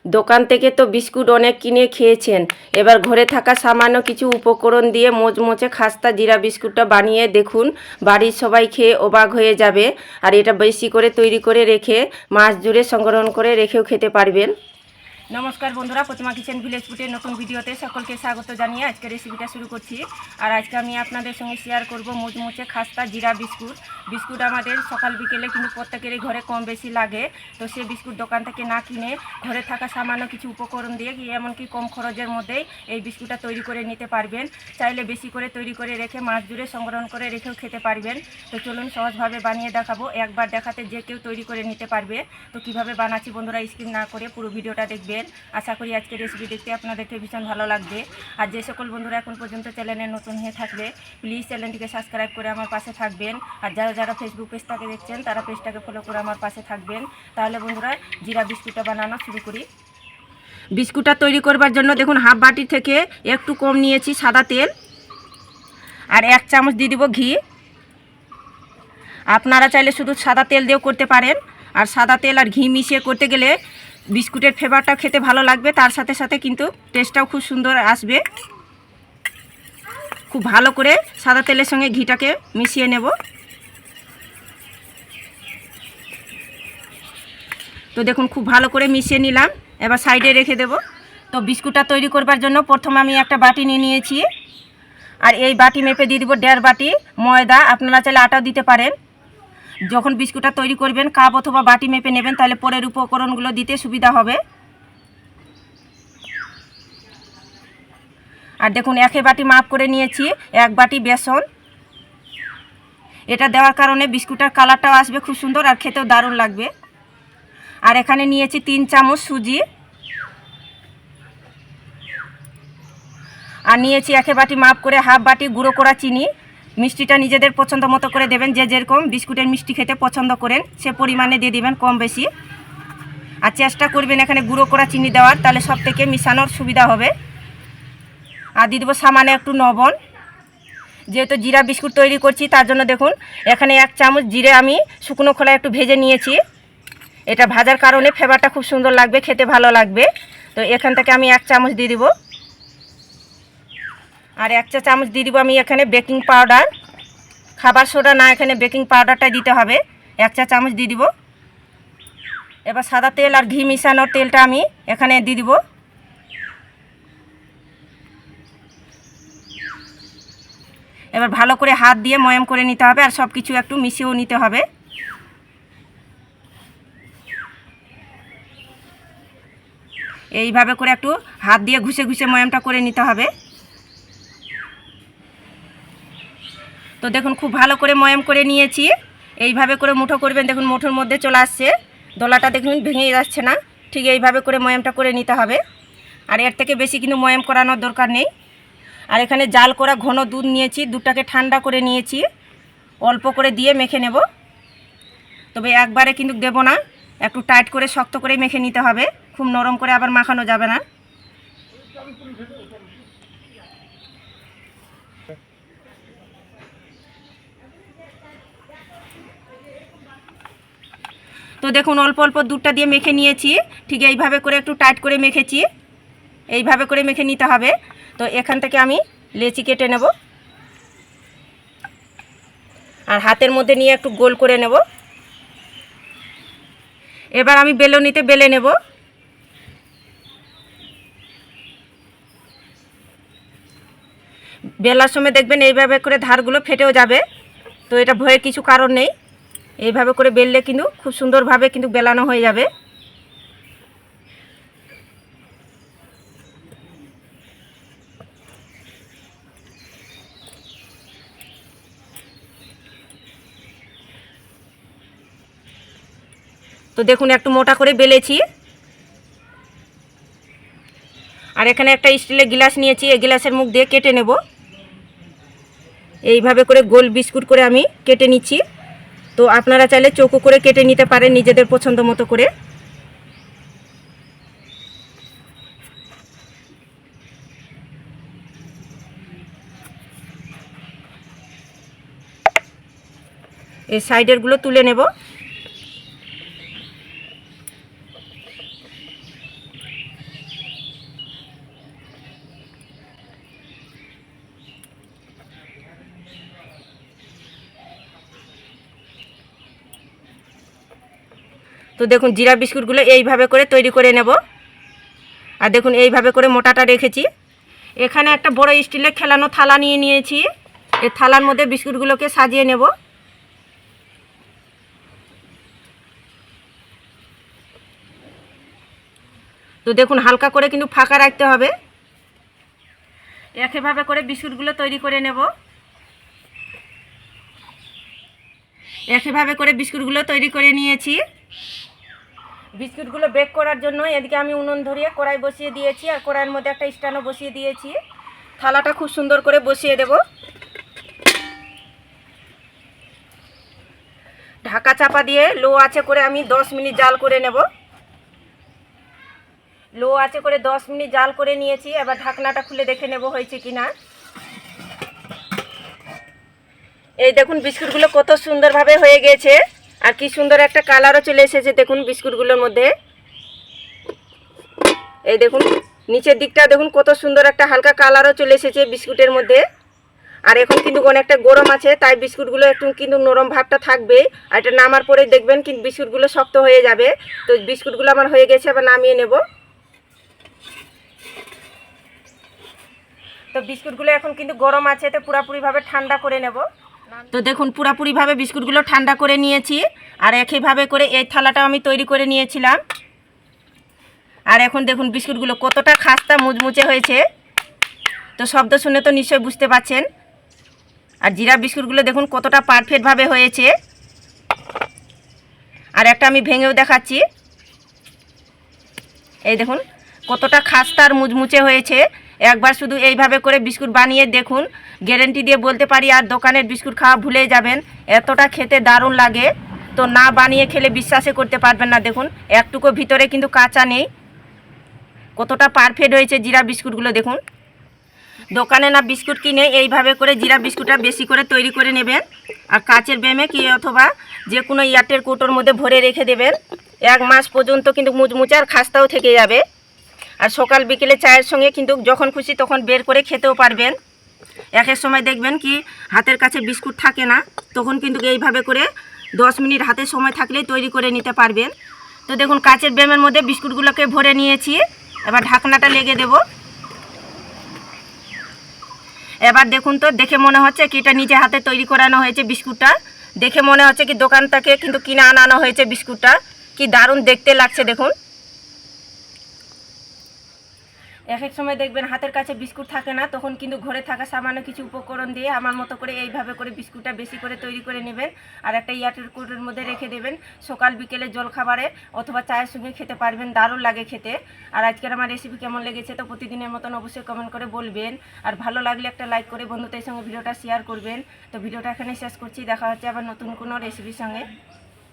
দোকান থেকে তো বিস্কুট অনেক কিনে খেয়েছেন, এবার ঘরে থাকা সামান্য কিছু উপকরণ দিয়ে মোচমোচে খাস্তা জিরা বিস্কুটটা বানিয়ে দেখুন। বাড়ির সবাই খেয়ে অবাক হয়ে যাবে। আর এটা বেশি করে তৈরি করে রেখে মাস জুড়ে সংগ্রহ করে রেখেও খেতে পারবেন। নমস্কার বন্ধুরা, প্রতিমা কিচেন ভিলেজ ফুডের নতুন ভিডিওতে সকলকে স্বাগত জানিয়ে আজকে রেসিপিটা শুরু করছি। আর আজকে আমি আপনাদের সঙ্গে শেয়ার করব মুচমুচে খাস্তা জিরা বিস্কুট। বিস্কুট আমাদের সকাল বিকেলে কিন্তু প্রত্যেকেরই ঘরে কম বেশি লাগে। তো সেই বিস্কুট দোকান থেকে না কিনে ঘরে থাকা সামান্য কিছু উপকরণ দিয়ে এমনকি কম খরচের মধ্যেই এই বিস্কুটটা তৈরি করে নিতে পারবেন। চাইলে বেশি করে তৈরি করে রেখে মাস জুড়ে সংগ্রহ করে রেখেও খেতে পারবেন। তো চলুন সহজভাবে বানিয়ে দেখাবো, একবার দেখাতে যে কেউ তৈরি করে নিতে পারবে। তো কিভাবে বানাচ্ছি বন্ধুরা স্কিপ না করে পুরো ভিডিওটা দেখবেন। আশা করি আজকের রেসিপি দেখতে আপনাদেরকে ভীষণ ভালো লাগবে। আর যে সকল বন্ধুরা এখন পর্যন্ত চ্যানেলে নতুন হয়ে থাকলে প্লিজ চ্যানেলটিকে সাবস্ক্রাইব করে আমার পাশে থাকবেন। আর যারা ফেসবুক পেজটাকে দেখছেন তারা পেজটাকে ফলো করে আমার পাশে থাকবেন। তাহলে বন্ধুরা জিরা বিস্কুটটা বানানো শুরু করি। বিস্কুটটা তৈরি করবার জন্য দেখুন হাফ বাটি থেকে একটু কম নিয়েছি সাদা তেল, আর 1 চামচ দিয়ে দিব ঘি। আপনারা চাইলে শুধু সাদা তেল দিয়েও করতে পারেন। আর সাদা তেল আর ঘি মিশিয়ে করতে গেলে বিস্কুটের ফ্লেভারটাও খেতে ভালো লাগবে, তার সাথে সাথে কিন্তু টেস্টটাও খুব সুন্দর আসবে। খুব ভালো করে সাদা তেলের সঙ্গে ঘিটাকে মিশিয়ে নেব। তো দেখুন খুব ভালো করে মিশিয়ে নিলাম, এবার সাইডে রেখে দেব। তো বিস্কুটটা তৈরি করবার জন্য প্রথমে আমি একটা বাটি নিয়ে নিয়েছি, আর এই বাটি মেপে দিয়ে দিব 1.5 বাটি ময়দা। আপনারা চাইলে আটাও দিতে পারেন। যখন বিস্কুটটা তৈরি করবেন কাপ অথবা বাটি মেপে নেবেন, তাহলে পরের উপকরণগুলো দিতে সুবিধা হবে। আর দেখুন 1 বাটি মাপ করে নিয়েছি 1 বাটি বেসন। এটা দেওয়ার কারণে বিস্কুটের কালারটাও আসবে খুব সুন্দর, আর খেতেও দারুণ লাগবে। আর এখানে নিয়েছি 3 চামচ সুজি, আর নিয়েছি 1 বাটি মাপ করে হাফ বাটি গুঁড়ো করা চিনি। মিষ্টিটা নিজেদের পছন্দ মতো করে দেবেন, যে যেরকম বিস্কুটের মিষ্টি খেতে পছন্দ করেন সে পরিমাণে দিয়ে দিবেন, কম বেশি। আর চেষ্টা করবেন এখানে গুঁড়ো করা চিনি দেওয়ার, তাহলে সব থেকে মিশানোর সুবিধা হবে। আর দিয়ে দেবো সামান্য একটু লবণ। যেহেতু জিরা বিস্কুট তৈরি করছি তার জন্য দেখুন এখানে 1 চামচ জিরে আমি শুকনো খোলায় একটু ভেজে নিয়েছি। এটা ভাজার কারণে ফ্লেভারটা খুব সুন্দর লাগবে, খেতে ভালো লাগবে। তো এখান থেকে আমি 1 চামচ দিয়ে দিব। আর 1 চা চামচ দিয়ে দিব আমি এখানে বেকিং পাউডার। খাবার সোডা না, এখানে বেকিং পাউডারটা দিতে হবে। 1 চা চামচ দিয়ে দিব। এবার সাদা তেল আর ঘি মিশানোর তেলটা আমি এখানে দিয়ে দিব। এবার ভালো করে হাত দিয়ে ময়াম করে নিতে হবে, আর সব কিছু একটু মিশিয়েও নিতে হবে। এইভাবে করে একটু হাত দিয়ে ঘুষে ঘুষে ময়ামটা করে নিতে হবে। তো দেখুন খুব ভালো করে ময়াম করে নিয়েছি। এইভাবে করে মুঠো করবেন, দেখুন মুঠোর মধ্যে চলে আসছে। দোলাটা দেখুন ভেঙে যাচ্ছে না। ঠিক এইভাবে করে ময়ামটা করে নিতে হবে। আর এর থেকে বেশি কিন্তু ময়াম করানোর দরকার নেই। আর এখানে জাল করা ঘন দুধ নিয়েছি, দুধটাকে ঠান্ডা করে নিয়েছি। অল্প করে দিয়ে মেখে নেব, তবে একবারে কিন্তু দেব না, একটু টাইট করে শক্ত করে মেখে নিতে হবে। খুব নরম করে আবার মাখানো যাবে না। তো দেখুন অল্প অল্প দুধটা দিয়ে মেখে নিয়েছি। ঠিক এইভাবে করে একটু টাইট করে মেখেছি। এইভাবে করে মেখে নিতে হবে। তো এখান থেকে আমি লেচি কেটে নেব, আর হাতের মধ্যে নিয়ে একটু গোল করে নেব। এবার আমি বেলনিতে বেলে নেব। বেলার সময় দেখবেন এইভাবে করে ধারগুলো ফেটেও যাবে। তো এটা ভয়ের কিছু কারণ নেই, এইভাবে করে বেললে কিন্তু খুব সুন্দরভাবে কিন্তু বেলানো হয়ে যাবে। তো দেখুন একটু মোটা করে বেলেছি। আর এখানে একটা স্টিলের গ্লাস নিয়েছি, এই গ্লাসের মুখ দিয়ে কেটে নেব। এইভাবে করে গোল বিস্কুট করে আমি কেটে নিচ্ছি। তো আপনারা চাইলে চৌকো করে কেটে নিতে পারেন নিজেদের পছন্দ মতো করে। এই সাইডেরগুলো তুলে নেব। তো দেখুন জিরা বিস্কুটগুলো এইভাবে করে তৈরি করে নেব। আর দেখুন এইভাবে করে মোটাটা রেখেছি। এখানে একটা বড় স্টিলের খেলানো থালা নিয়ে নিয়েছি। এই থালার মধ্যে বিস্কুটগুলোকে সাজিয়ে নেব। তো দেখুন হালকা করে কিন্তু ফাঁকা রাখতে হবে। একইভাবে করে বিস্কুটগুলো তৈরি করে নেব। একইভাবে করে বিস্কুটগুলো তৈরি করে নিয়েছি। বিস্কুটগুলো বেক করার জন্য এদিকে আমি উনুন ধরিয়ে কড়াই বসিয়ে দিয়েছি, আর কড়াইয়ের মধ্যে একটা স্ট্যান্ডও বসিয়ে দিয়েছি। থালাটা খুব সুন্দর করে বসিয়ে দেব। ঢাকা চাপা দিয়ে লো আঁচে করে আমি 10 মিনিট জাল করে নেব। লো আঁচে করে 10 মিনিট জাল করে নিয়েছি। এবার ঢাকনাটা খুলে দেখে নেব হয়েছে কিনা। এই দেখুন বিস্কুটগুলো কত সুন্দরভাবে হয়ে গেছে, আর কি সুন্দর একটা কালারও চলে এসেছে দেখুন বিস্কুটগুলোর মধ্যে। এই দেখুন নিচের দিকটা দেখুন কত সুন্দর একটা হালকা কালারও চলে এসেছে বিস্কুটের মধ্যে। আর এখন কিন্তু অনেকটা গরম আছে, তাই বিস্কুটগুলো একটু কিন্তু নরম ভাবটা থাকবে। আর এটা নামার পরে দেখবেন কিন্তু বিস্কুটগুলো শক্ত হয়ে যাবে। তো বিস্কুটগুলো আমার হয়ে গেছে, এবার নামিয়ে নেব। তো বিস্কুটগুলো এখন কিন্তু গরম আছে, তো পুরোপুরিভাবে ঠান্ডা করে নেব। তো দেখুন পুরোপুরিভাবে বিস্কুটগুলো ঠান্ডা করে নিয়েছি। আর একইভাবে করে এই থালাটাও আমি তৈরি করে নিয়েছিলাম। আর এখন দেখুন বিস্কুটগুলো কতটা খাস্তা মুচমুচে হয়েছে। তো শব্দ শুনে তো নিশ্চয়ই বুঝতে পারছেন। আর জিরা বিস্কুটগুলো দেখুন কতটা পারফেক্টভাবে হয়েছে। আর একটা আমি ভেঙেও দেখাচ্ছি। এই দেখুন কতটা খাস্তা আর মুচমুচে হয়েছে। একবার শুধু এইভাবে করে বিস্কুট বানিয়ে দেখুন, গ্যারেন্টি দিয়ে বলতে পারি আর দোকানের বিস্কুট খাওয়া ভুলে যাবেন। এতটা খেতে দারুণ লাগে, তো না বানিয়ে খেলে বিশ্বাসই করতে পারবেন না। দেখুন একটুকু ভিতরে কিন্তু কাঁচা নেই। কতটা পারফেক্ট হয়েছে জিরা বিস্কুটগুলো দেখুন। দোকানে না বিস্কুট কিনে এইভাবে করে জিরা বিস্কুটটা বেশি করে তৈরি করে নেবেন। আর কাচের ব্যামে কি অথবা যে কোনো ইয়াটের কৌটোর মধ্যে ভরে রেখে দেবেন। 1 মাস পর্যন্ত কিন্তু মুচমুচে আর খাস্তাও থেকে যাবে। আর সকাল বিকেলে চায়ের সঙ্গে কিন্তু যখন খুশি তখন বের করে খেতেও পারবেন। একের সময় দেখবেন কি হাতের কাছে বিস্কুট থাকে না, তখন কিন্তু এইভাবে করে 10 মিনিট হাতে সময় থাকলেই তৈরি করে নিতে পারবেন। তো দেখুন কাচের ব্যামের মধ্যে বিস্কুটগুলোকে ভরে নিয়েছি। এবার ঢাকনাটা লেগে দেব। এবার দেখুন তো দেখে মনে হচ্ছে কি এটা নিজে হাতে তৈরি করানো হয়েছে বিস্কুটটা। দেখে মনে হচ্ছে কি দোকান থেকে কিন্তু কিনে আনানো হয়েছে বিস্কুটটা। কি দারুণ দেখতে লাগছে দেখুন। এক এক সময় দেখবেন হাতের কাছে বিস্কুট থাকে না, তখন কিন্তু ঘরে থাকা সামান্য কিছু উপকরণ দিয়ে আমার মতো করে এইভাবে করে বিস্কুটটা বেশি করে তৈরি করে নেবেন। আর একটা ইয়াটের কৌটোর মধ্যে রেখে দেবেন। সকাল বিকেলে জলখাবারে অথবা চায়ের সঙ্গে খেতে পারবেন, দারুণ লাগে খেতে। আর আজকের আমার রেসিপি কেমন লেগেছে তো প্রতিদিনের মতন অবশ্যই কমেন্ট করে বলবেন। আর ভালো লাগলে একটা লাইক করে বন্ধুদের সঙ্গে ভিডিওটা শেয়ার করবেন। তো ভিডিওটা এখানে শেষ করছি, দেখা হচ্ছে আবার নতুন কোনো রেসিপির সঙ্গে।